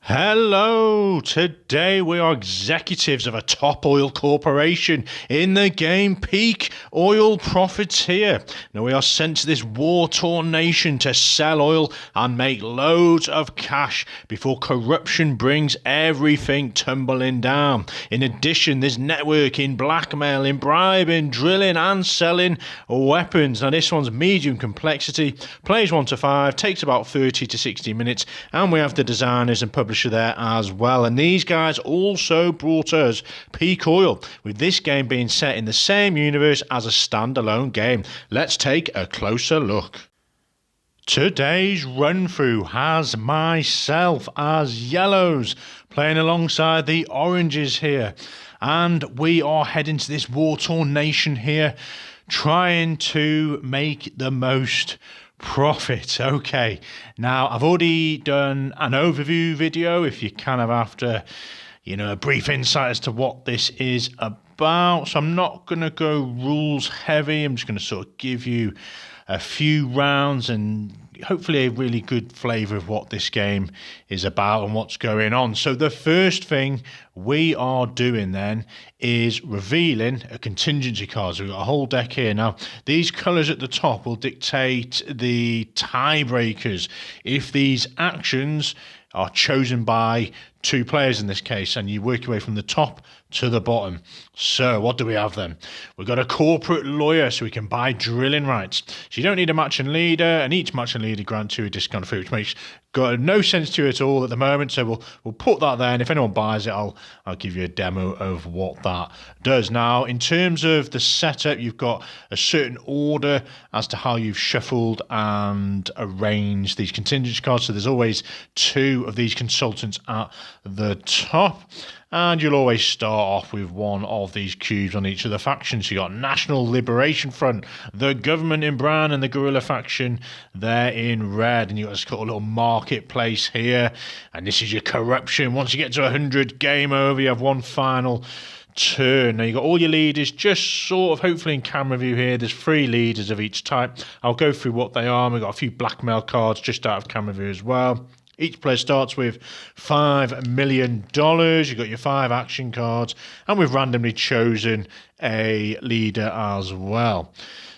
Hello! Today we are executives of a top oil corporation in the game Peak Oil Profiteer. Now we are sent to this war-torn nation to sell oil and make loads of cash before corruption brings everything tumbling down. In addition, there's networking, blackmailing, bribing, drilling and selling weapons. Now this one's medium complexity, plays 1 to 5, takes about 30 to 60 minutes, and we have the designers and publishers there as well. And these guys also brought us Peak Oil, with this game being set in the same universe as a standalone game. Let's take a closer look. Today's run through has myself as yellows playing alongside the oranges here, and we are heading to this war-torn nation here, trying to make the most profit. Okay, now I've already done an overview video if you're kind of after, a brief insight as to what this is about. So I'm not going to go rules heavy. I'm just going to sort of give you a few rounds and hopefully a really good flavour of what this game is about and what's going on. So the first thing we are doing then is revealing a contingency card. So we've got a whole deck here. Now, these colours at the top will dictate the tiebreakers if these actions are chosen by 2 players in this case, and you work your way from the top to the bottom. So what do we have then? We've got a corporate lawyer, so we can buy drilling rights. So you don't need a matching leader, and each matching leader grants you a discount fee, which makes got no sense to it at all at the moment. So we'll put that there, and if anyone buys it, I'll give you a demo of what that does. Now, in terms of the setup, you've got a certain order as to how you've shuffled and arranged these contingency cards. So there's always 2 of these consultants at the top, and you'll always start off with one of these cubes on each of the factions. So you got National Liberation Front, the government in brown, and the guerrilla faction there in red. And you've got a little marketplace here, and this is your corruption. Once you get to 100, game over. You have one final turn. Now you've got all your leaders just sort of hopefully in camera view here. There's 3 leaders of each type. I'll go through what they are. We've got a few blackmail cards just out of camera view as well. Each player starts with $5 million. You've got your 5 action cards, and we've randomly chosen a leader as well.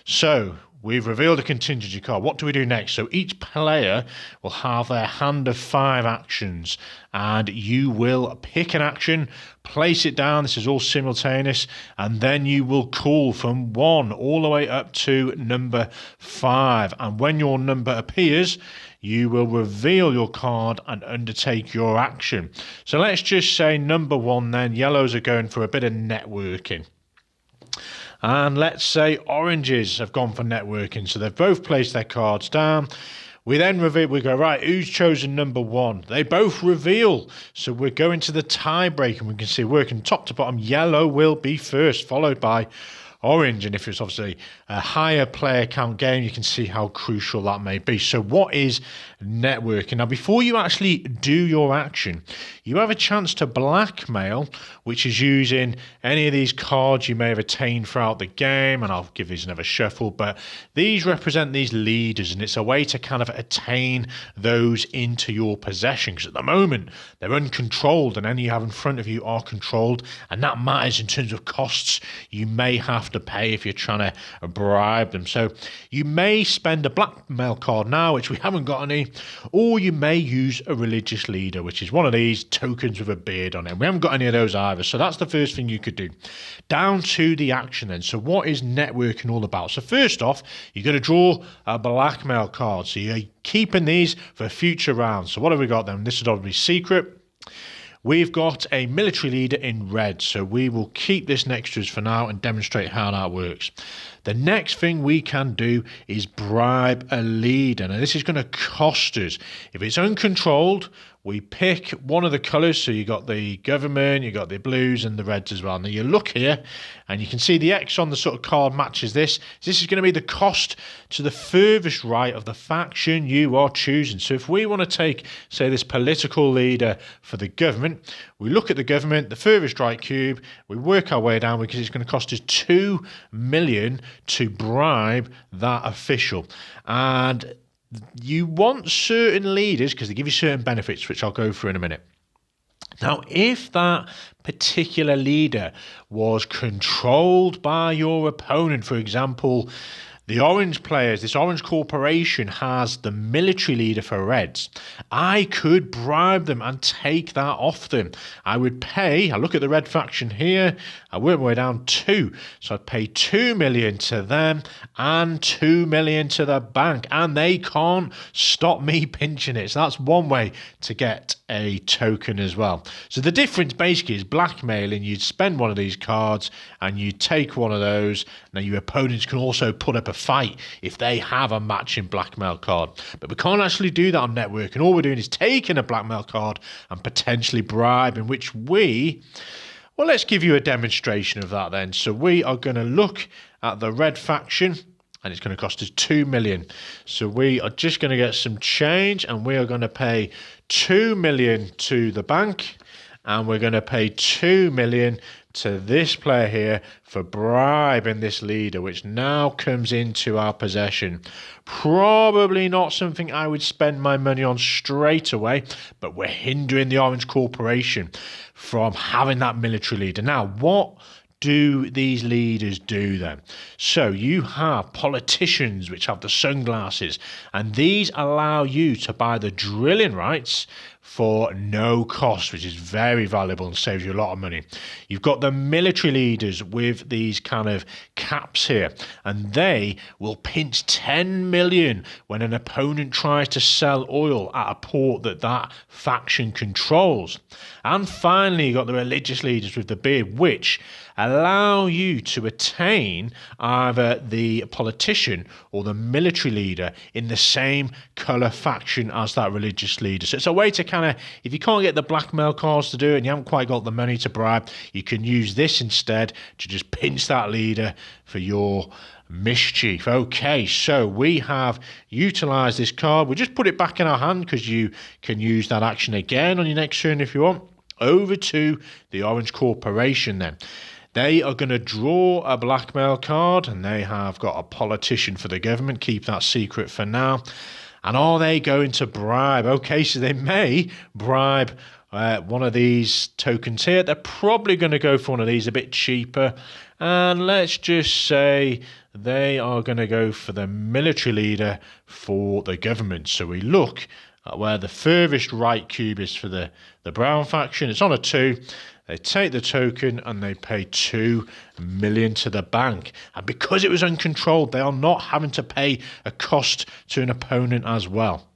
So we've revealed a contingency card. What do we do next? So each player will have their hand of 5 actions, and you will pick an action, place it down. This is all simultaneous, and then you will call from 1 all the way up to number 5. And when your number appears, you will reveal your card and undertake your action. So let's just say number 1 then. Yellows are going for a bit of networking. And let's say oranges have gone for networking. So they've both placed their cards down. We then reveal, we go, right, who's chosen number 1? They both reveal. So we're going to the tiebreak, and we can see working top to bottom, yellow will be first, followed by orange. And if it's obviously a higher player count game, you can see how crucial that may be. So what is networking? Now, before you actually do your action, you have a chance to blackmail, which is using any of these cards you may have attained throughout the game, and I'll give these another shuffle, but these represent these leaders, and it's a way to kind of attain those into your possession, because at the moment they're uncontrolled, and any you have in front of you are controlled, and that matters in terms of costs you may have to pay if you're trying to bribe them. So you may spend a blackmail card now, which we haven't got any, or you may use a religious leader, which is one of these tokens with a beard on it. We haven't got any of those either. So that's the first thing you could do. Down to the action then. So what is networking all about? So first off, you're going to draw a blackmail card. So you're keeping these for future rounds. So what have we got then? This is obviously secret. We've got a military leader in red, so we will keep this next to us for now and demonstrate how that works. The next thing we can do is bribe a leader. Now, this is going to cost us. If it's uncontrolled, we pick one of the colours. So you got the government, you got the blues and the reds as well. Now you look here and you can see the X on the sort of card matches this. This is going to be the cost to the furthest right of the faction you are choosing. So if we want to take, say, this political leader for the government, we look at the government, the furthest right cube, we work our way down because it's going to cost us 2 million to bribe that official. And you want certain leaders because they give you certain benefits, which I'll go through in a minute. Now, if that particular leader was controlled by your opponent, for example, the orange players, this orange corporation has the military leader for reds. I could bribe them and take that off them. I would pay, I look at the red faction here, I work my way down 2. So I'd pay 2 million to them and 2 million to the bank, and they can't stop me pinching it. So that's one way to get a token as well. So the difference basically is blackmailing. You'd spend one of these cards and you take one of those. Now your opponents can also put up a fight if they have a matching blackmail card, but we can't actually do that on network, and all we're doing is taking a blackmail card and potentially bribing, which well, let's give you a demonstration of that then. So we are going to look at the red faction, and it's going to cost us 2 million. So we are just going to get some change, and we are going to pay 2 million to the bank, and we're going to pay 2 million to this player here for bribing this leader, which now comes into our possession. Probably not something I would spend my money on straight away, but we're hindering the Orange Corporation from having that military leader. Now, what do these leaders do then? So you have politicians which have the sunglasses, and these allow you to buy the drilling rights for no cost, which is very valuable and saves you a lot of money. You've got the military leaders with these kind of caps here, and they will pinch 10 million when an opponent tries to sell oil at a port that faction controls. And finally, you've got the religious leaders with the beard, which allow you to attain either the politician or the military leader in the same colour faction as that religious leader. So it's a way to kind of, if you can't get the blackmail cards to do it and you haven't quite got the money to bribe, you can use this instead to just pinch that leader for your mischief. Okay, so we have utilised this card. We'll just put it back in our hand because you can use that action again on your next turn if you want. Over to the Orange Corporation then. They are going to draw a blackmail card, and they have got a politician for the government. Keep that secret for now. And are they going to bribe? Okay, so they may bribe one of these tokens here. They're probably going to go for one of these a bit cheaper. And let's just say they are going to go for the military leader for the government. So we look at where the furthest right cube is for the brown faction. It's on a 2. They take the token and they pay 2 million to the bank. And because it was uncontrolled, they are not having to pay a cost to an opponent as well.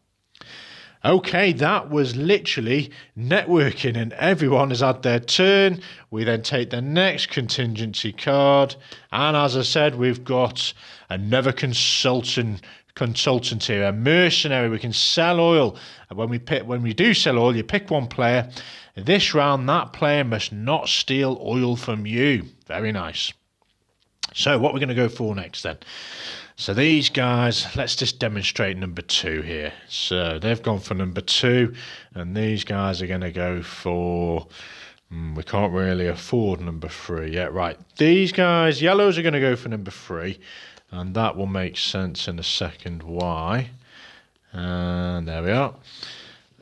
Okay, that was literally networking, and everyone has had their turn. We then take the next contingency card, and as I said, we've got another consultant here, a mercenary. We can sell oil. When we do sell oil, you pick one player. This round, that player must not steal oil from you. Very nice. So what we're going to go for next then? So these guys, let's just demonstrate number 2 here. So they've gone for number 2, and these guys are going to go for, we can't really afford number 3 yet. Right, these guys, yellows are going to go for number 3, and that will make sense in a second why. And there we are.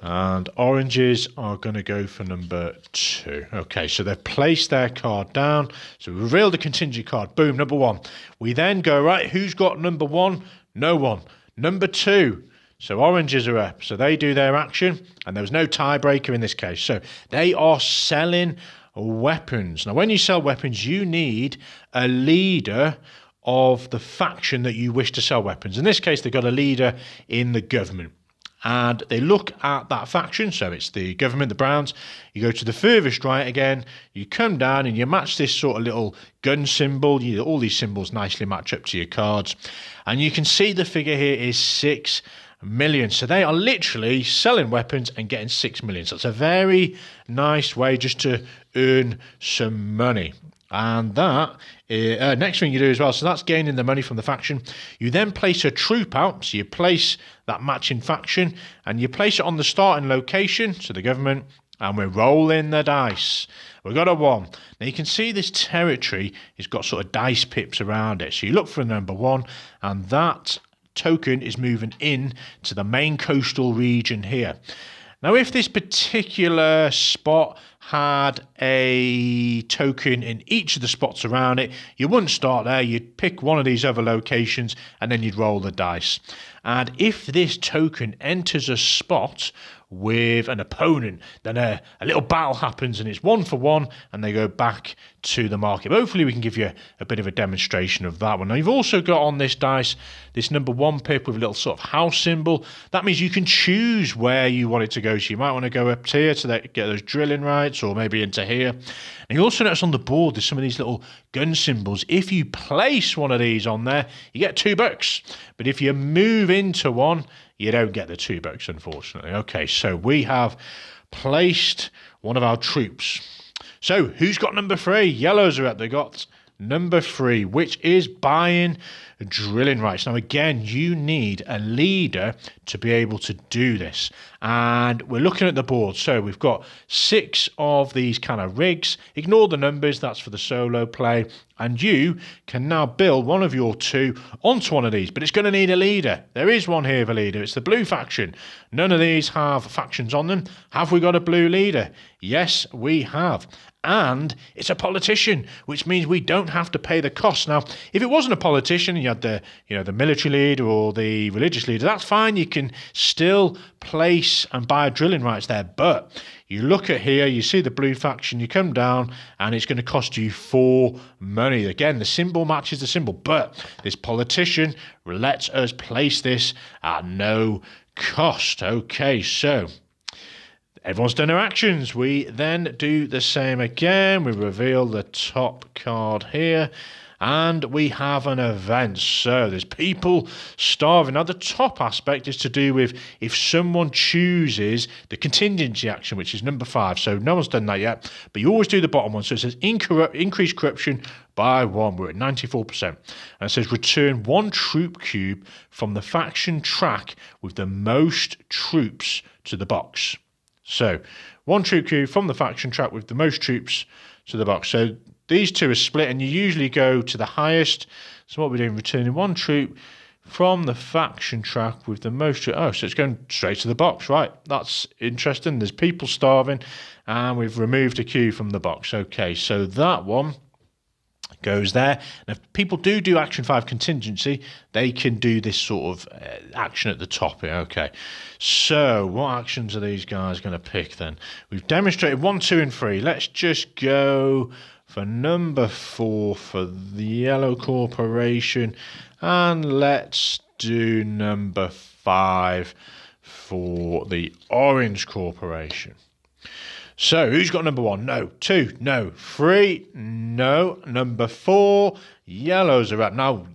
And oranges are going to go for number 2. Okay, so they've placed their card down. So we reveal the contingent card. Boom, number 1. We then go, right, who's got number 1? No one. Number 2. So oranges are up. So they do their action. And there was no tiebreaker in this case. So they are selling weapons. Now, when you sell weapons, you need a leader of the faction that you wish to sell weapons. In this case, they've got a leader in the government. And they look at that faction, so it's the government, the Browns. You go to the furthest right again, you come down and you match this sort of little gun symbol. All these symbols nicely match up to your cards. And you can see the figure here is 6 million. So they are literally selling weapons and getting 6 million. So it's a very nice way just to earn some money. And that next thing you do as well, so that's gaining the money from the faction. You then place a troop out, so you place that matching faction, and you place it on the starting location, so the government, and we're rolling the dice. We've got a 1. Now you can see this territory has got sort of dice pips around it. So you look for number 1, and that token is moving in to the main coastal region here. Now, if this particular spot had a token in each of the spots around it, you wouldn't start there. You'd pick one of these other locations and then you'd roll the dice. And if this token enters a spot with an opponent, then a little battle happens and it's 1 for 1 and they go back to the market. Hopefully we can give you a bit of a demonstration of that one. Now you've also got on this dice this number 1 pip with a little sort of house symbol. That means you can choose where you want it to go. So you might want to go up here to get those drilling rights, or maybe into here. And you also notice on the board there's some of these little gun symbols. If you place one of these on there, you get $2. But if you move into one, you don't get the $2, unfortunately. Okay, so we have placed one of our troops. So who's got number 3? Yellows are up. They got number 3, which is buying drilling rights. Now, again, you need a leader to be able to do this. And we're looking at the board. So we've got 6 of these kind of rigs. Ignore the numbers. That's for the solo play. And you can now build one of your 2 onto one of these. But it's going to need a leader. There is one here, the leader. It's the blue faction. None of these have factions on them. Have we got a blue leader? Yes, we have. And it's a politician, which means we don't have to pay the cost. Now, if it wasn't a politician and you had the military leader or the religious leader, that's fine. You can still place and buy drilling rights there. But you look at here, you see the blue faction, you come down, and it's going to cost you 4 money. Again, the symbol matches the symbol, but this politician lets us place this at no cost. Okay, so everyone's done their actions. We then do the same again. We reveal the top card here. And we have an event. So there's people starving. Now, the top aspect is to do with if someone chooses the contingency action, which is number 5. So no one's done that yet. But you always do the bottom one. So it says increase corruption by 1. We're at 94%. And it says return 1 troop cube from the faction track with the most troops to the box. So 1 troop cube from the faction track with the most troops to the box. So these 2 are split, and you usually go to the highest. So what we're doing, returning 1 troop from the faction track with the most troops. Oh, so it's going straight to the box, right? That's interesting. There's people starving, and we've removed a cube from the box. Okay, so that one goes there. And if people do action 5 contingency, they can do this sort of action at the top here. Okay, so what actions are these guys going to pick then? We've demonstrated 1, 2, and 3. Let's just go for number 4 for the Yellow Corporation, and let's do number 5 for the Orange Corporation. So, who's got number 1? No. 2? No. 3? No. Number 4? Yellows are up. Now,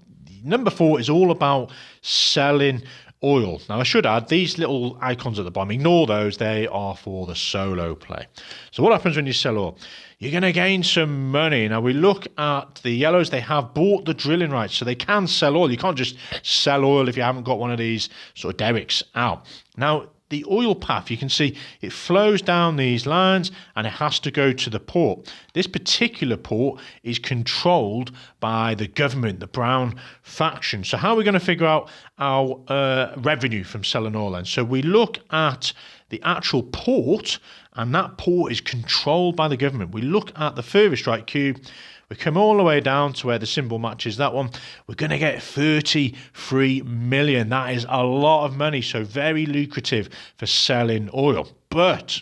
number 4 is all about selling oil. Now, I should add, these little icons at the bottom, ignore those. They are for the solo play. So, what happens when you sell oil? You're going to gain some money. Now, we look at the yellows. They have bought the drilling rights, so they can sell oil. You can't just sell oil if you haven't got one of these sort of derricks out. Now, the oil path, you can see it flows down these lines and it has to go to the port. This particular port is controlled by the government, the brown faction. So how are we going to figure out our revenue from selling oil then? So we look at the actual port, and that port is controlled by the government. We look at the furthest right cube. We come all the way down to where the symbol matches that one. We're going to get 33 million. That is a lot of money, so very lucrative for selling oil. But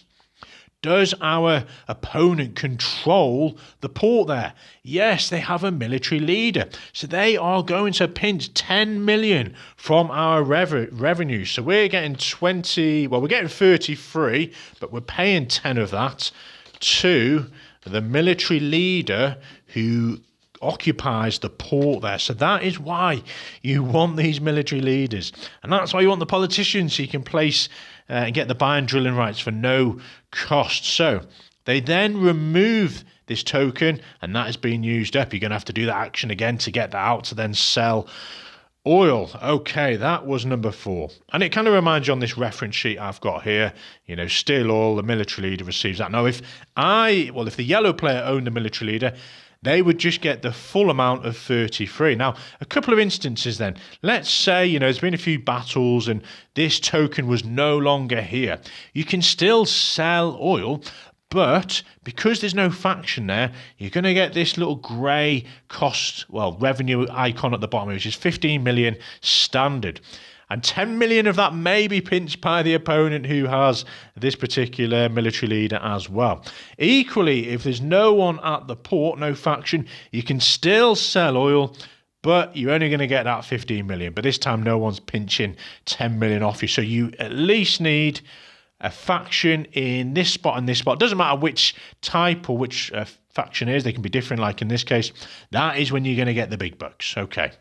does our opponent control the port there? Yes, they have a military leader. So they are going to pinch 10 million from our revenue. So we're getting 20, well, we're getting 33, but we're paying 10 of that to the military leader who occupies the port there. So that is why you want these military leaders. And that's why you want the politicians, so you can place and get the buying drilling rights for no cost. So they then remove this token, and that is being used up. You're going to have to do that action again to get that out to then sell oil. Okay, that was number 4. And it kind of reminds you on this reference sheet I've got here, you know, still oil, the military leader receives that. Now, if the yellow player owned the military leader, they would just get the full amount of 33. Now, a couple of instances then. Let's say, you know, there's been a few battles and this token was no longer here. You can still sell oil, But because there's no faction there, you're going to get this little grey revenue icon at the bottom, which is 15 million standard. And 10 million of that may be pinched by the opponent who has this particular military leader as well. Equally, if there's no one at the port, no faction, you can still sell oil, but you're only going to get that 15 million. But this time, no one's pinching 10 million off you. So you at least need a faction in this spot and this spot. Doesn't matter which type or which faction is. They can be different, like in this case. That is when you're going to get the big bucks. Okay.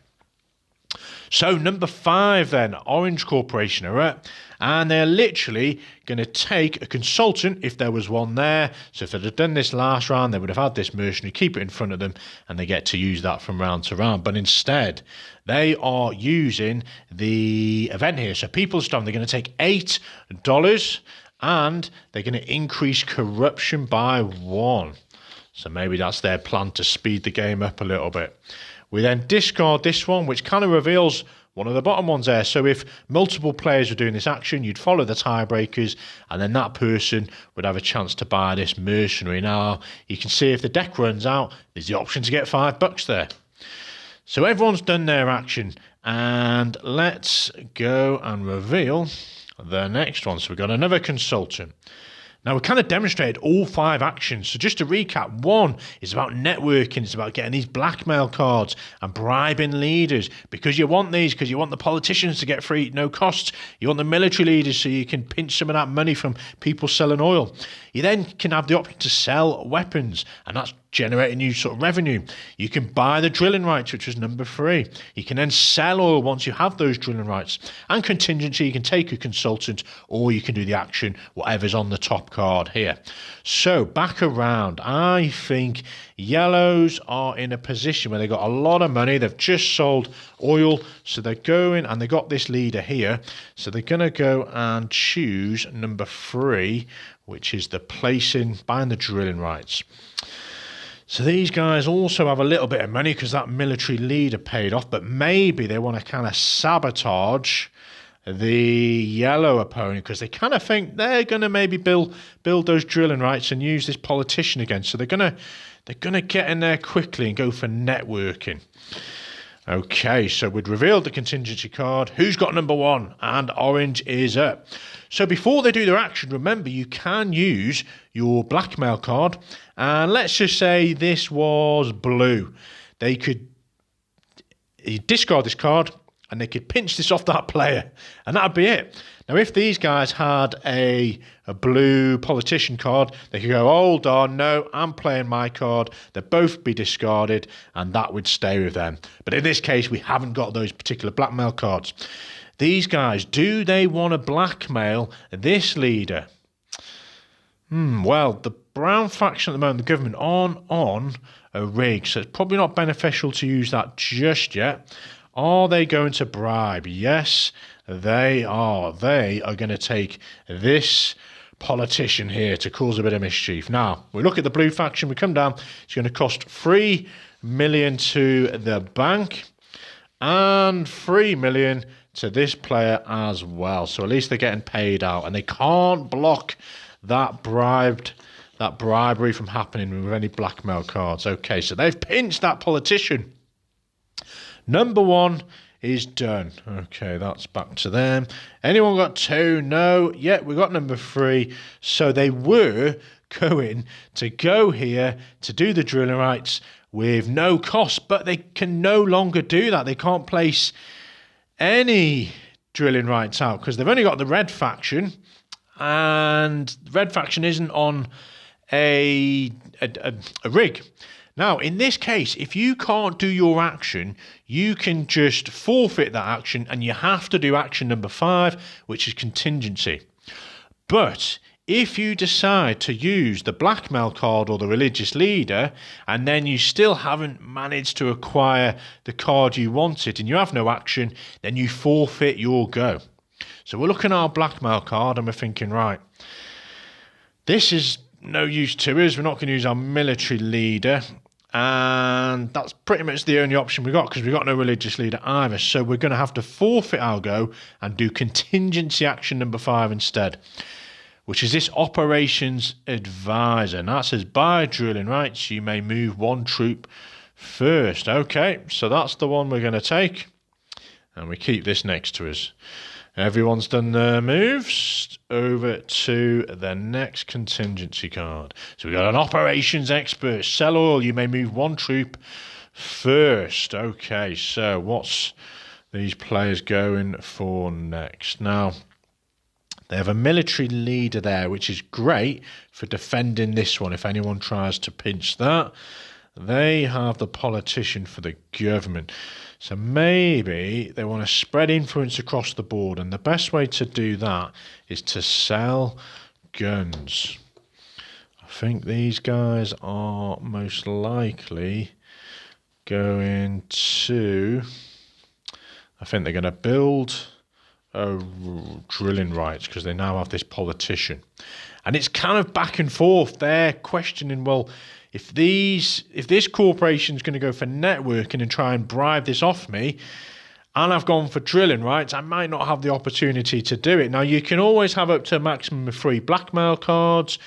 So number 5 then, Orange Corporation are up, and they're literally going to take a consultant, if there was one there. So if they'd have done this last round, they would have had this mercenary, keep it in front of them, and they get to use that from round to round. But instead, they are using the event here. So People's Storm, they're going to take $8, and they're going to increase corruption by 1. So maybe that's their plan to speed the game up a little bit. We then discard this one, which kind of reveals one of the bottom ones there. So if multiple players were doing this action, you'd follow the tiebreakers, and then that person would have a chance to buy this mercenary. Now, you can see if the deck runs out, there's the option to get $5 there. So everyone's done their action, and let's go and reveal the next one. So we've got another consultant. Now, we kind of demonstrated all 5 actions. So just to recap, 1 is about networking. It's about getting these blackmail cards and bribing leaders, because you want these, because you want the politicians to get free, no costs. You want the military leaders so you can pinch some of that money from people selling oil. You then can have the option to sell weapons, and that's generating new sort of revenue. You can buy the drilling rights, which was number 3. You can then sell oil once you have those drilling rights. And contingency, you can take a consultant, or you can do the action, whatever's on the top card here. So back around, I think yellows are in a position where they've got a lot of money. They've just sold oil, so they're going, and they got this leader here. So they're going to go and choose number 3, which is the placing, buying the drilling rights. So these guys also have a little bit of money because that military leader paid off, but maybe they want to kind of sabotage the yellow opponent because they kind of think they're going to maybe build those drilling rights and use this politician again. So they're going to get in there quickly and go for networking. Okay, so we'd revealed the contingency card. Who's got number 1? And orange is up. So before they do their action, remember, you can use your blackmail card. And let's just say this was blue. They could discard this card, and they could pinch this off that player, and that'd be it. Now, if these guys had a blue politician card, they could go, hold on, no, I'm playing my card. They'd both be discarded, and that would stay with them. But in this case, we haven't got those particular blackmail cards. These guys, do they want to blackmail this leader? Well, the brown faction at the moment, the government, aren't on a rig, so it's probably not beneficial to use that just yet. Are they going to bribe? Yes, they are. They are going to take this politician here to cause a bit of mischief. Now, we look at the blue faction. We come down. It's going to cost 3 million to the bank and 3 million to this player as well. So at least they're getting paid out, and they can't block that bribery from happening with any blackmail cards. Okay, so they've pinched that politician. Number 1 is done. Okay, that's back to them. Anyone got 2? No. Yeah, we got number 3. So they were going to go here to do the drilling rights with no cost, but they can no longer do that. They can't place any drilling rights out because they've only got the red faction, and the red faction isn't on a rig. Now, in this case, if you can't do your action, you can just forfeit that action, and you have to do action number 5, which is contingency. But if you decide to use the blackmail card or the religious leader, and then you still haven't managed to acquire the card you wanted and you have no action, then you forfeit your go. So we're looking at our blackmail card and we're thinking, right, this is no use to us. We're not going to use our military leader. And that's pretty much the only option we got because we've got no religious leader either. So we're going to have to forfeit our go and do contingency action number 5 instead. which is this operations advisor. And that says, by drilling rights, you may move one troop first. Okay, so that's the one we're going to take. And we keep this next to us. Everyone's done their moves. Over to the next contingency card. So we've got an operations expert. Sell oil, you may move one troop first. Okay, so what's these players going for next? Now, they have a military leader there, which is great for defending this one. If anyone tries to pinch that, they have the politician for the government. So maybe they want to spread influence across the board. And the best way to do that is to sell guns. I think these guys are most likely going to... I think they're going to build drilling rights because they now have this politician. And it's kind of back and forth. They're questioning, well, if this corporation's going to go for networking and try and bribe this off me, and I've gone for drilling rights, I might not have the opportunity to do it. Now, you can always have up to a maximum of 3 blackmail cards.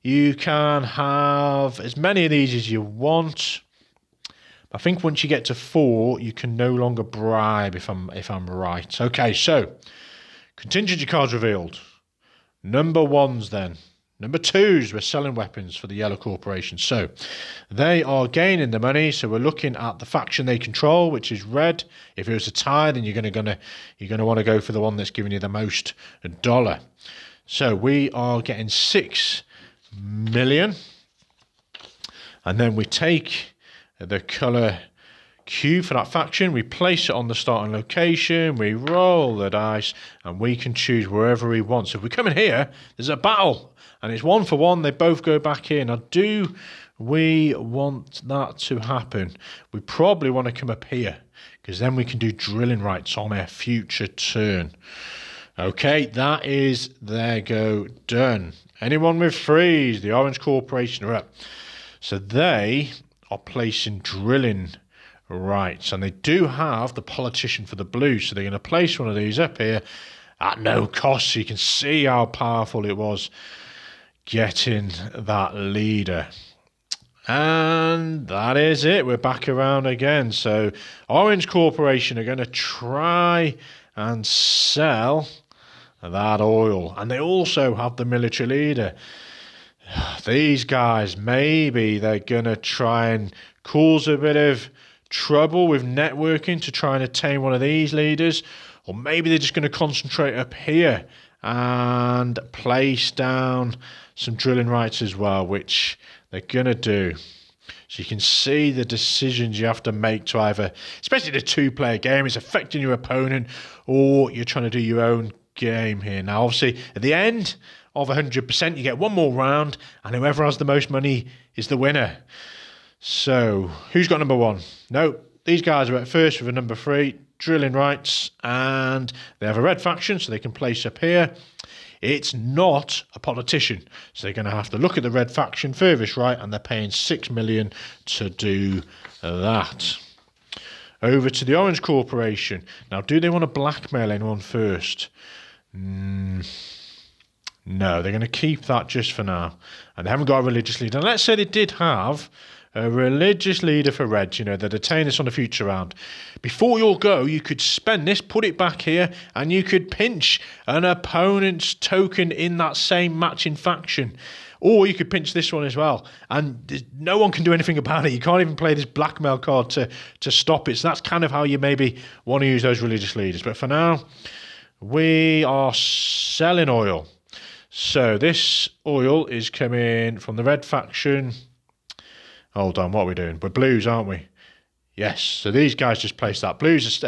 You can have as many of these as you want. I think once you get to 4, you can no longer bribe, if I'm right. Okay, so contingency cards revealed. Number 1s then. Number 2s, we're selling weapons for the Yellow Corporation. So they are gaining the money. So we're looking at the faction they control, which is red. If it was a tie, then you're gonna want to go for the one that's giving you the most dollar. So we are getting 6 million, and then we take the color Q for that faction. We place it on the starting location. We roll the dice, and we can choose wherever we want. So if we come in here, there's a battle. And it's 1 for 1. They both go back in. Now, do we want that to happen? We probably want to come up here, because then we can do drilling rights on a future turn. Okay, that is their go done. Anyone with 3s? The Orange Corporation are up. So they are placing drilling rights. And they do have the politician for the blues. So they're going to place one of these up here at no cost. So you can see how powerful it was getting that leader. And that is it. We're back around again. So Orange Corporation are going to try and sell that oil. And they also have the military leader. These guys, maybe they're going to try and cause a bit of trouble with networking to try and attain one of these leaders. Or maybe they're just going to concentrate up here and place down some drilling rights as well, which they're going to do. So you can see the decisions you have to make to either, especially the 2-player game, it's affecting your opponent, or you're trying to do your own game here. Now, obviously, at the end of 100%, you get one more round, and whoever has the most money is the winner. So, who's got number 1? No, these guys are at first with a number 3, drilling rights, and they have a red faction, so they can place up here. It's not a politician, so they're going to have to look at the red faction furthest right, and they're paying 6 million to do that. Over to the Orange Corporation. Now, do they want to blackmail anyone first? No, they're going to keep that just for now. And they haven't got a religious leader. And let's say they did have a religious leader for red, you know, they'd attain this on a future round. Before your go, you could spend this, put it back here, and you could pinch an opponent's token in that same matching faction. Or you could pinch this one as well. And no one can do anything about it. You can't even play this blackmail card to stop it. So that's kind of how you maybe want to use those religious leaders. But for now, we are selling oil. So this oil is coming from the red faction. Hold on, what are we doing? We're blues, aren't we? Yes, so these guys just placed that. Blues,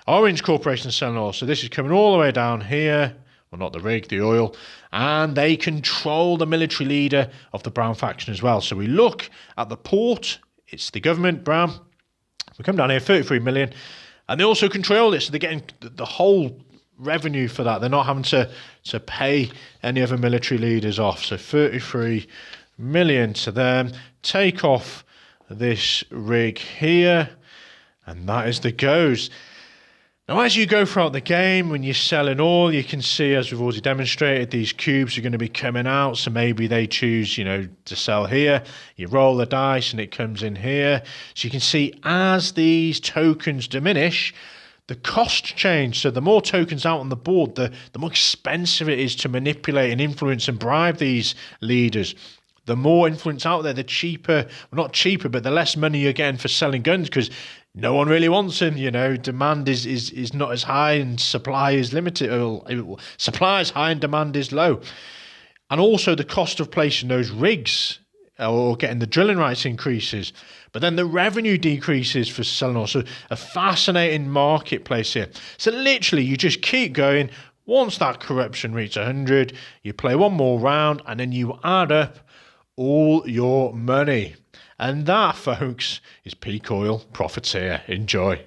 Orange Corporation is selling oil. So this is coming all the way down here. Well, not the rig, the oil. And they control the military leader of the brown faction as well. So we look at the port. It's the government, brown. We come down here, 33 million. And they also control it. So they're getting the whole revenue for that. They're not having to pay any other military leaders off. So 33 million to them. Take off this rig here, and that is the goes. Now, as you go throughout the game, when you're selling oil, you can see, as we've already demonstrated, these cubes are going to be coming out. So maybe they choose, to sell here. You roll the dice and it comes in here. So you can see as these tokens diminish, the cost change. So the more tokens out on the board, the more expensive it is to manipulate and influence and bribe these leaders. The more influence out there, the cheaper, well, not cheaper, but the less money you're getting for selling guns, because no one really wants them. Demand is not as high and supply is limited. Supply is high and demand is low. And also the cost of placing those rigs or getting the drilling rights increases. But then the revenue decreases for selling oil. So a fascinating marketplace here. So literally you just keep going. Once that corruption reaches 100, you play one more round and then you add up all your money. And that, folks, is peak oil profiteer. Enjoy.